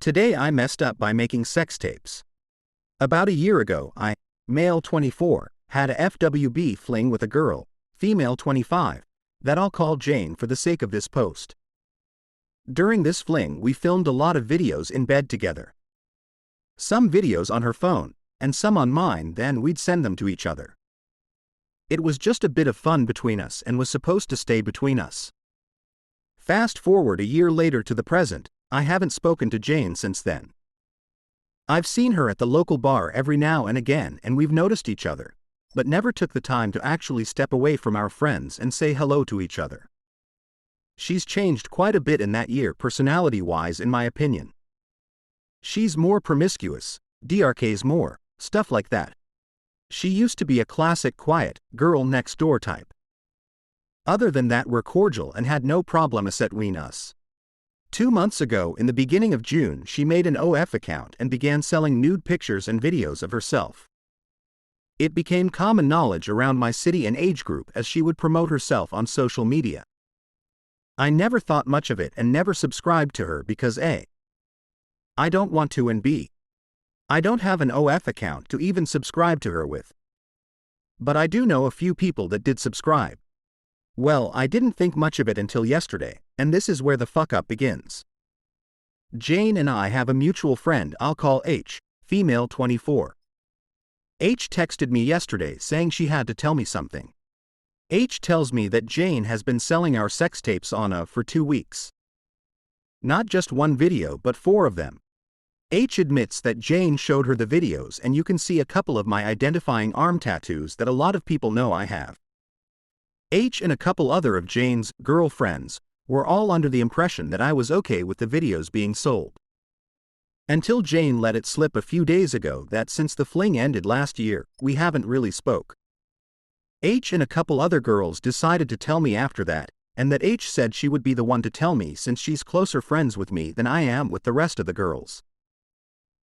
Today I messed up by making sex tapes. About a year ago I, male 24, had a FWB fling with a girl, female 25, that I'll call Jane for the sake of this post. During this fling we filmed a lot of videos in bed together. Some videos on her phone, and some on mine, then we'd send them to each other. It was just a bit of fun between us and was supposed to stay between us. Fast forward a year later to the present, I haven't spoken to Jane since then. I've seen her at the local bar every now and again and we've noticed each other, but never took the time to actually step away from our friends and say hello to each other. She's changed quite a bit in that year personality-wise in my opinion. She's more promiscuous, DRKs more, stuff like that. She used to be a classic quiet, girl next door type. Other than that we're cordial and had no problem between us. 2 months ago in the beginning of June she made an OF account and began selling nude pictures and videos of herself. It became common knowledge around my city and age group as she would promote herself on social media. I never thought much of it and never subscribed to her because A, I don't want to, and B, I don't have an OF account to even subscribe to her with. But I do know a few people that did subscribe. Well, I didn't think much of it until yesterday, and this is where the fuck up begins. Jane and I have a mutual friend I'll call H, female 24. H texted me yesterday saying she had to tell me something. H tells me that Jane has been selling our sex tapes on for 2 weeks. Not just one video but 4 of them. H admits that Jane showed her the videos and you can see a couple of my identifying arm tattoos that a lot of people know I have. H and a couple other of Jane's girlfriends were all under the impression that I was okay with the videos being sold. Until Jane let it slip a few days ago that since the fling ended last year, we haven't really spoke. H and a couple other girls decided to tell me after that, and that H said she would be the one to tell me since she's closer friends with me than I am with the rest of the girls.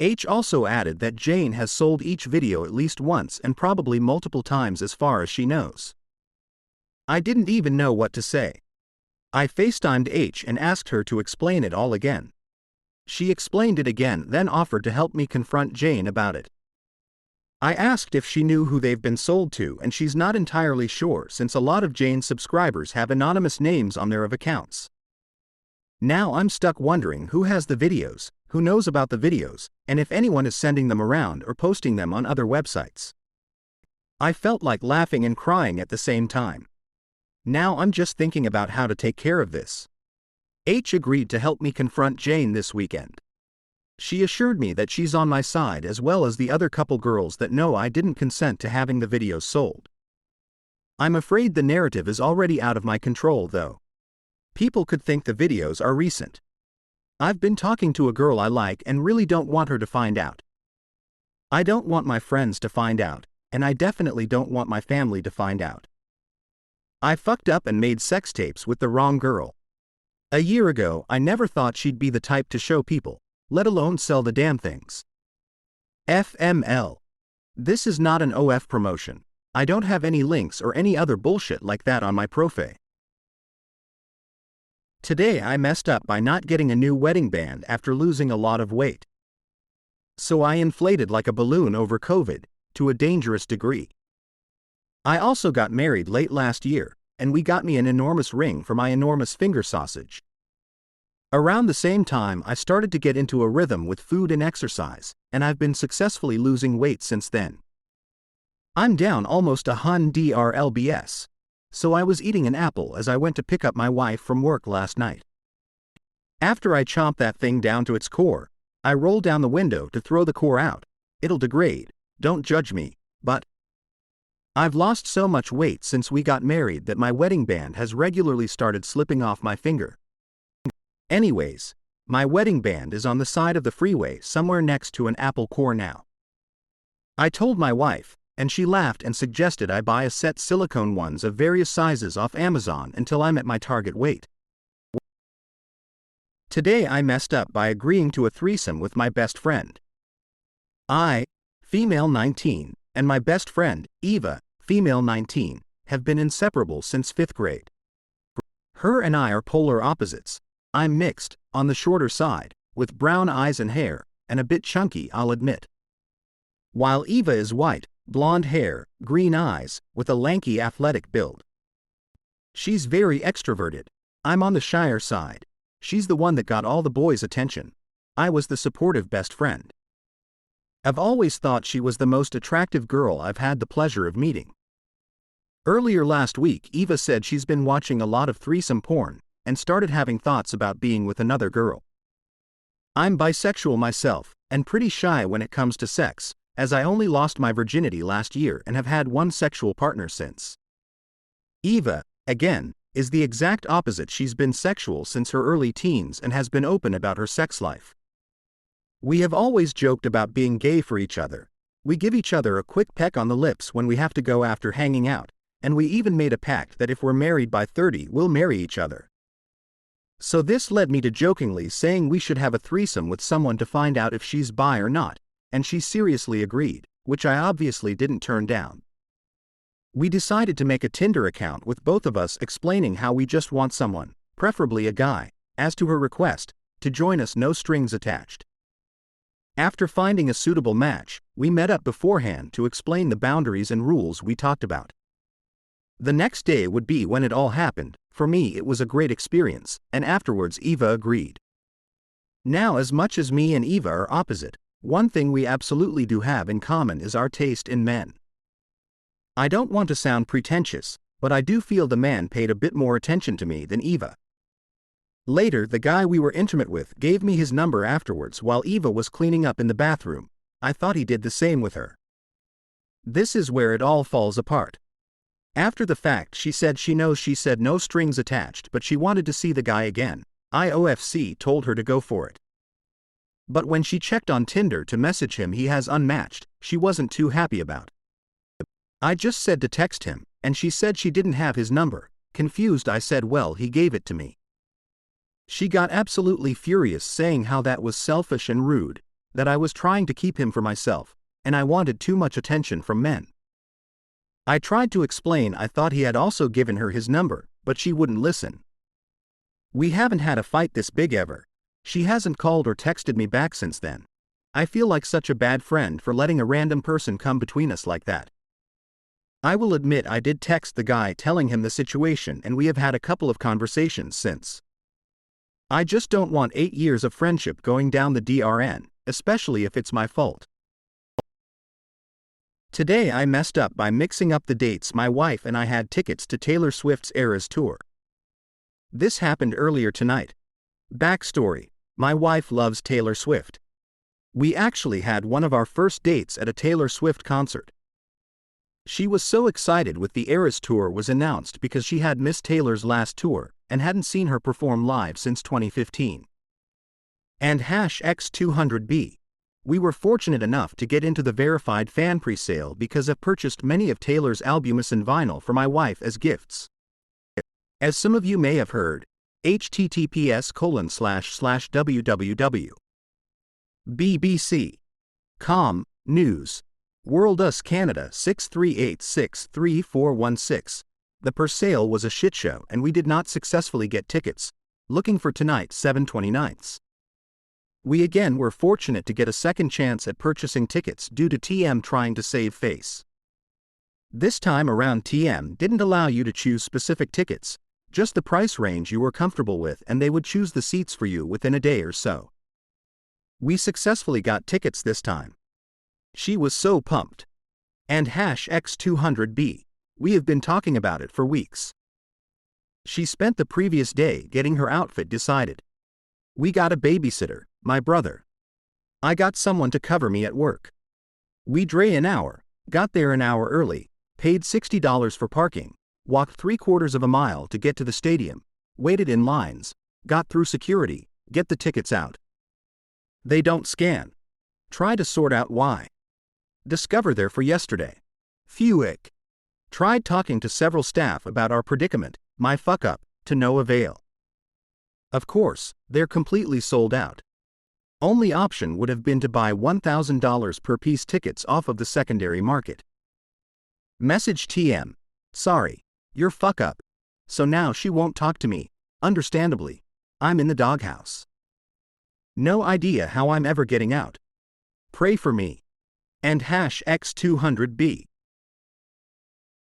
H also added that Jane has sold each video at least once and probably multiple times as far as she knows. I didn't even know what to say. I FaceTimed H and asked her to explain it all again. She explained it again, then offered to help me confront Jane about it. I asked if she knew who they've been sold to and she's not entirely sure since a lot of Jane's subscribers have anonymous names on their accounts. Now I'm stuck wondering who has the videos, who knows about the videos, and if anyone is sending them around or posting them on other websites. I felt like laughing and crying at the same time. Now I'm just thinking about how to take care of this. H agreed to help me confront Jane this weekend. She assured me that she's on my side as well as the other couple girls that know I didn't consent to having the videos sold. I'm afraid the narrative is already out of my control though. People could think the videos are recent. I've been talking to a girl I like and really don't want her to find out. I don't want my friends to find out, and I definitely don't want my family to find out. I fucked up and made sex tapes with the wrong girl. A year ago I never thought she'd be the type to show people, let alone sell the damn things. FML. This is not an OF promotion. I don't have any links or any other bullshit like that on my profile. Today I messed up by not getting a new wedding band after losing a lot of weight. So I inflated like a balloon over COVID, to a dangerous degree. I also got married late last year, and we got me an enormous ring for my enormous finger sausage. Around the same time I started to get into a rhythm with food and exercise, and I've been successfully losing weight since then. I'm down almost 100 lbs. So I was eating an apple as I went to pick up my wife from work last night. After I chomp that thing down to its core, I roll down the window to throw the core out. It'll degrade, don't judge me, but I've lost so much weight since we got married that my wedding band has regularly started slipping off my finger. Anyways, my wedding band is on the side of the freeway somewhere next to an apple core now. I told my wife, and she laughed and suggested I buy a set silicone ones of various sizes off Amazon until I'm at my target weight. Today I messed up by agreeing to a threesome with my best friend. I, female 19, and my best friend, Eva, female 19, have been inseparable since 5th grade. Her and I are polar opposites. I'm mixed, on the shorter side, with brown eyes and hair, and a bit chunky, I'll admit. While Eva is white, blonde hair, green eyes, with a lanky athletic build. She's very extroverted. I'm on the shyer side. She's the one that got all the boys' attention. I was the supportive best friend. I've always thought she was the most attractive girl I've had the pleasure of meeting. Earlier last week, Eva said she's been watching a lot of threesome porn, and started having thoughts about being with another girl. I'm bisexual myself, and pretty shy when it comes to sex, as I only lost my virginity last year and have had one sexual partner since. Eva, again, is the exact opposite. She's been sexual since her early teens and has been open about her sex life. We have always joked about being gay for each other. We give each other a quick peck on the lips when we have to go after hanging out, and we even made a pact that if we're married by 30, we'll marry each other. So this led me to jokingly saying we should have a threesome with someone to find out if she's bi or not, and she seriously agreed, which I obviously didn't turn down. We decided to make a Tinder account with both of us, explaining how we just want someone, preferably a guy, as to her request, to join us, no strings attached. After finding a suitable match, we met up beforehand to explain the boundaries and rules we talked about. The next day would be when it all happened. For me, it was a great experience, and afterwards Eva agreed. Now, as much as me and Eva are opposite, one thing we absolutely do have in common is our taste in men. I don't want to sound pretentious, but I do feel the man paid a bit more attention to me than Eva. Later, the guy we were intimate with gave me his number afterwards while Eva was cleaning up in the bathroom. I thought he did the same with her. This is where it all falls apart. After the fact, she said she said no strings attached, but she wanted to see the guy again. IOFC told her to go for it. But when she checked on Tinder to message him, he has unmatched. She wasn't too happy about. I just said to text him, and she said she didn't have his number. Confused, I said, well, he gave it to me. She got absolutely furious, saying how that was selfish and rude, that I was trying to keep him for myself, and I wanted too much attention from men. I tried to explain I thought he had also given her his number, but she wouldn't listen. We haven't had a fight this big ever. She hasn't called or texted me back since then. I feel like such a bad friend for letting a random person come between us like that. I will admit I did text the guy telling him the situation, and we have had a couple of conversations since. I just don't want 8 years of friendship going down the DRN, especially if it's my fault. Today I messed up by mixing up the dates. My wife and I had tickets to Taylor Swift's Eras Tour. This happened earlier tonight. Backstory: my wife loves Taylor Swift. We actually had one of our first dates at a Taylor Swift concert. She was so excited with the Eras Tour was announced because she had missed Taylor's last tour and hadn't seen her perform live since 2015. And #X200B. We were fortunate enough to get into the verified fan presale because I've purchased many of Taylor's albums and vinyl for my wife as gifts. As some of you may have heard, https://www.bbc.com News World US Canada 638633416. The presale was a shitshow and we did not successfully get tickets. Looking for tonight 7/29. We again were fortunate to get a second chance at purchasing tickets due to TM trying to save face. This time around, TM didn't allow you to choose specific tickets, just the price range you were comfortable with, and they would choose the seats for you within a day or so. We successfully got tickets this time. She was so pumped. And #X200B. We have been talking about it for weeks. She spent the previous day getting her outfit decided. We got a babysitter, my brother. I got someone to cover me at work. We drove an hour, got there an hour early, paid $60 for parking, walked 3/4 of a mile to get to the stadium, waited in lines, got through security, get the tickets out. They don't scan. Try to sort out why. Discover they're for yesterday. Phewick. Tried talking to several staff about our predicament, my fuck up, to no avail. Of course, they're completely sold out. Only option would have been to buy $1,000 per piece tickets off of the secondary market. Message TM. Sorry, you're fuck up. So now she won't talk to me. Understandably, I'm in the doghouse. No idea how I'm ever getting out. Pray for me. And #X200B.